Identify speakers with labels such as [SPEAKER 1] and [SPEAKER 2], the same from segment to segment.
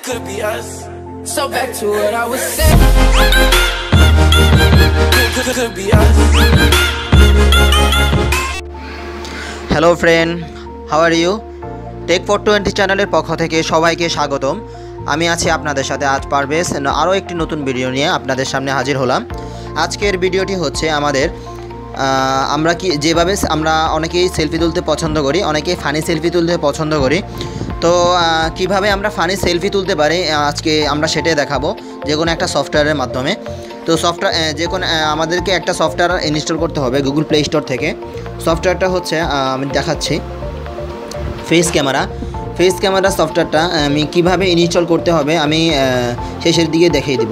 [SPEAKER 1] could be us. So back to what I was saying. Could be us.
[SPEAKER 2] Hello friend, how are you? Tech 420 চ্যানেলের পক্ষ থেকে সবাইকে স্বাগতম। আমি আছি আপনাদের সাথে আজ পারভেজ আরও একটি নতুন ভিডিও নিয়ে আপনাদের সামনে হাজির হলাম। আজকের ভিডিওটি হচ্ছে আমাদের আমরা যেভাবে আমরা অনেকেই সেলফি তুলতে পছন্দ করি, অনেকেই ফানি সেলফি তুলতে পছন্দ করি। তো কিভাবে আমরা ফানি সেলফি তুলতে পারি আজকে আমরা সেটাই দেখাবো, যে কোনো একটা সফটওয়্যারের মাধ্যমে। তো সফটওয়্যার আমাদেরকে একটা সফটওয়্যার ইনস্টল করতে হবে গুগল প্লে স্টোর থেকে। সফটওয়্যারটা হচ্ছে আমি দেখাচ্ছি, ফেস ক্যামেরা সফটওয়্যারটা আমি কিভাবে ইনস্টল করতে হবে আমি শেষের দিকে দেখিয়ে দিব।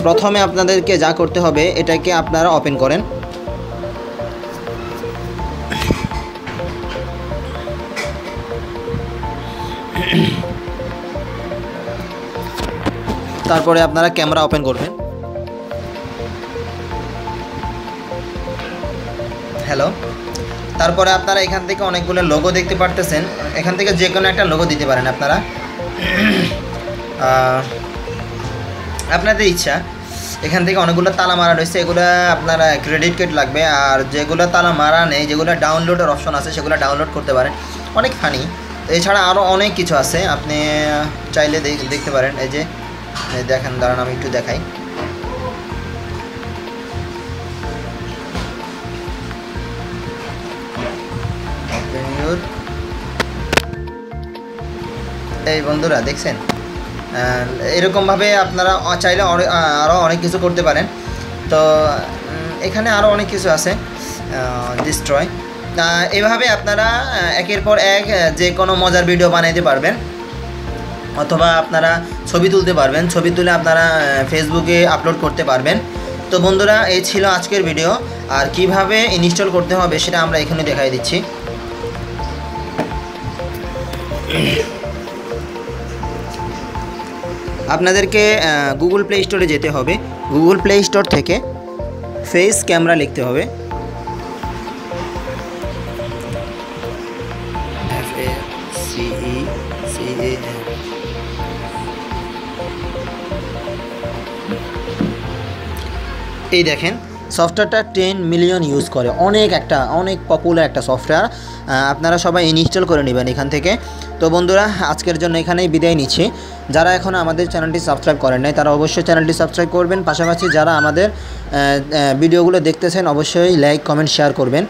[SPEAKER 2] প্রথমে আপনাদেরকে যা করতে হবে, এটাকে আপনারা ওপেন করেন। তারপরে আপনারা ক্যামেরা ওপেন করবেন। হ্যালো, তারপরে আপনারা এখান থেকে অনেকগুলো লোগো দেখতে পারতেছেন, এখান থেকে যে কোনো একটা লোগো দিতে পারেন আপনারা, আপনাদের ইচ্ছা। এখান থেকে অনেকগুলো তালা মারা রয়েছে, এগুলো আপনারা ক্রেডিট কার্ড লাগবে, আর যেগুলো তালা মারা নেই, যেগুলো ডাউনলোডের অপশন আছে সেগুলো ডাউনলোড করতে পারেন। অনেক ফানি, এছাড়া আরও অনেক কিছু আছে, আপনি চাইলে দেখতে পারেন। এই যে দেখেন, দাঁড়ান আমি একটু দেখাই। এই বন্ধুরা দেখছেন, এরকমভাবে আপনারা চাইলে আরও অনেক কিছু করতে পারেন। তো এখানে আরও অনেক কিছু আছে, ডিস্ট্রয়। এভাবে আপনারা একের পর এক যে কোনো মজার ভিডিও বানাইতে পারবেন, অথবা আপনারা ছবি তুলতে পারবেন, ছবি তুলে আপনারা ফেসবুকে আপলোড করতে পারবেন। তো বন্ধুরা, এই ছিল আজকের ভিডিও, আর কিভাবে ইনস্টল করতে হবে সেটা আমরা এখানে দেখাই দিচ্ছি। আপনাদেরকে গুগল প্লে স্টোরে যেতে হবে, গুগল প্লে স্টোর থেকে ফেস ক্যামেরা লিখতে হবে। এই দেখেন, সফটওয়্যারটা 10 মিলিয়ন ইউজ করে, অনেক পপুলার একটা সফটওয়্যার। আপনারা সবাই ইনস্টল করে নেবেন এখান থেকে। তো বন্ধুরা, আজকের জন্য এখানেই বিদায় নিচ্ছি। যারা এখনও আমাদের চ্যানেলটি সাবস্ক্রাইব করেন নাই, তারা অবশ্যই চ্যানেলটি সাবস্ক্রাইব করবেন। পাশাপাশি যারা আমাদের ভিডিওগুলো দেখতেছেন, অবশ্যই লাইক, কমেন্ট, শেয়ার করবেন।